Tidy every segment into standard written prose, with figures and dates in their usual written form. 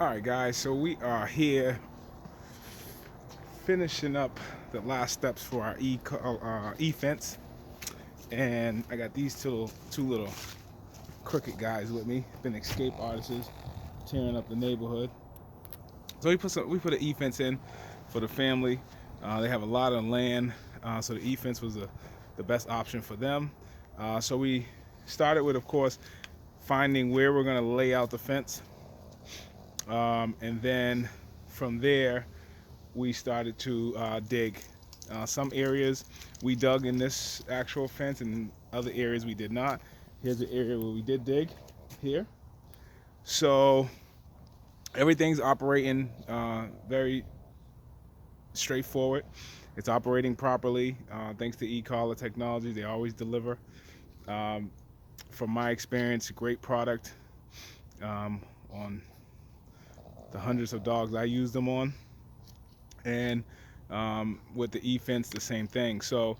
All right, guys, so we are here finishing up the last steps for our e-fence, and I got these two little crooked guys with me. Been escape artists tearing up the neighborhood. So we put an e-fence in for the family. They have a lot of land, so the e-fence was the best option for them. So we started with, of course, finding where we're going to lay out the fence, and then from there we started to dig. Some areas we dug in this actual fence, and other areas we did not. Here's the area where we did dig here. So everything's operating very straightforward. It's operating properly thanks to ecollar technology. They always deliver. Um, from my experience, great product on the hundreds of dogs I use them on. And with the e-fence, the same thing. So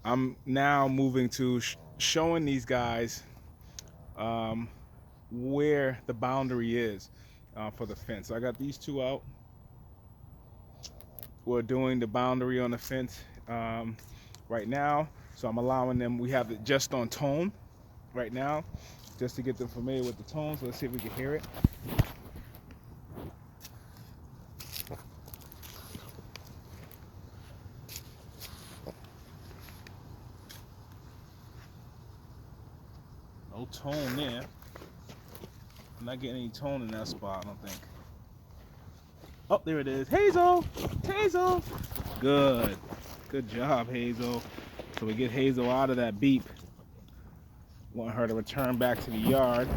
I'm now moving to showing these guys um, where the boundary is for the fence. So I got these two out. We're doing the boundary on the fence right now. So I'm allowing them, we have it just on tone right now, just to get them familiar with the tone. So let's see if we can hear it. No tone there. I'm not getting any tone in that spot, I don't think. Oh, there it is. Hazel! Hazel! Good. Good job, Hazel. So we get Hazel out of that beep. Want her to return back to the yard.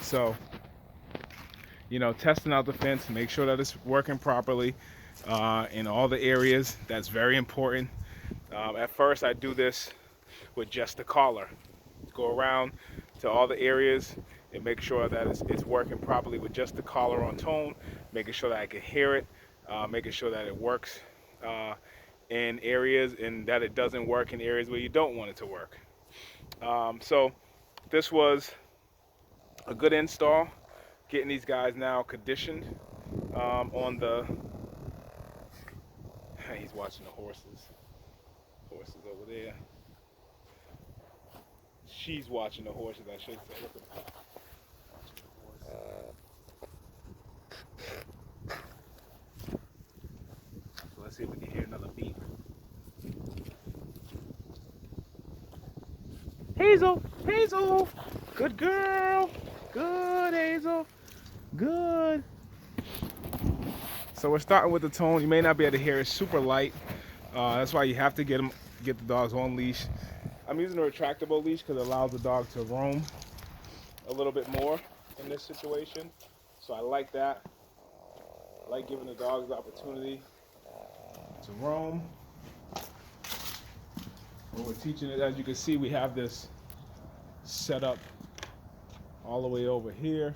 So, testing out the fence, make sure that it's working properly in all the areas. That's very important. At first, I do this with just the collar. Go around to all the areas and make sure that it's working properly with just the collar on tone, making sure that I can hear it, making sure that it works in areas and that it doesn't work in areas where you don't want it to work. So this was a good install, getting these guys now conditioned on the, he's watching the horses over there. She's watching the horses, I should say. Look at her. So let's see if we can hear another beep. Hazel! Hazel! Good girl! Good, Hazel! Good! So we're starting with the tone. You may not be able to hear it, super light. That's why you have to get the dogs on leash. I'm using a retractable leash because it allows the dog to roam a little bit more in this situation. So I like that. I like giving the dogs the opportunity to roam. What we're teaching it, as you can see, we have this set up all the way over here.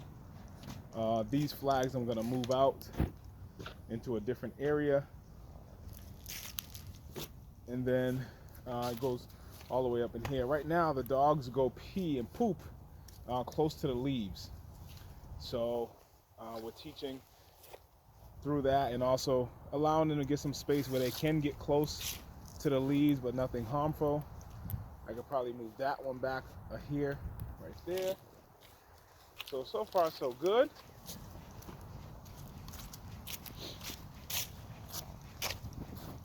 These flags I'm going to move out into a different area, and then it goes all the way up in here. Right now the dogs go pee and poop close to the leaves, so we're teaching through that and also allowing them to get some space where they can get close to the leaves but nothing harmful. I could probably move that one back here, right there. So far so good.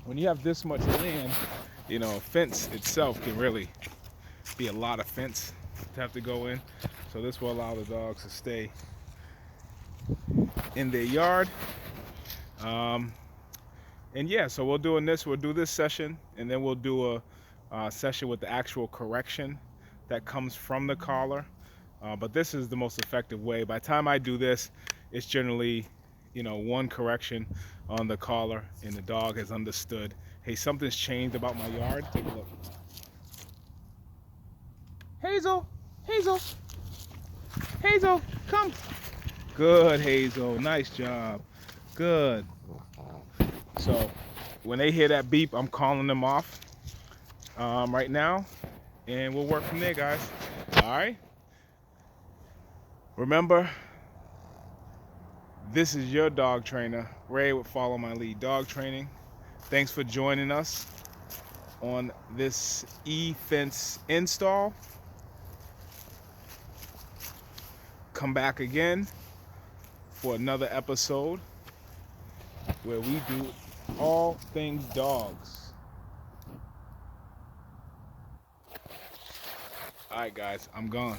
When you have this much land, fence itself can really be a lot of fence to have to go in. So this will allow the dogs to stay in their yard. And yeah, so we'll do this session, and then we'll do a session with the actual correction that comes from the collar. But this is the most effective way. By the time I do this, it's generally, one correction on the collar, and the dog has understood, hey, something's changed about my yard. Take a look. Hazel, Hazel, Hazel, come. Good, Hazel, nice job. Good. So when they hear that beep, I'm calling them off right now, and we'll work from there, guys. All right. Remember, This is your dog trainer, Ray with Follow My Lead Dog Training. Thanks for joining us on this e-fence install. Come back again for another episode where we do all things dogs. All right, guys, I'm gone.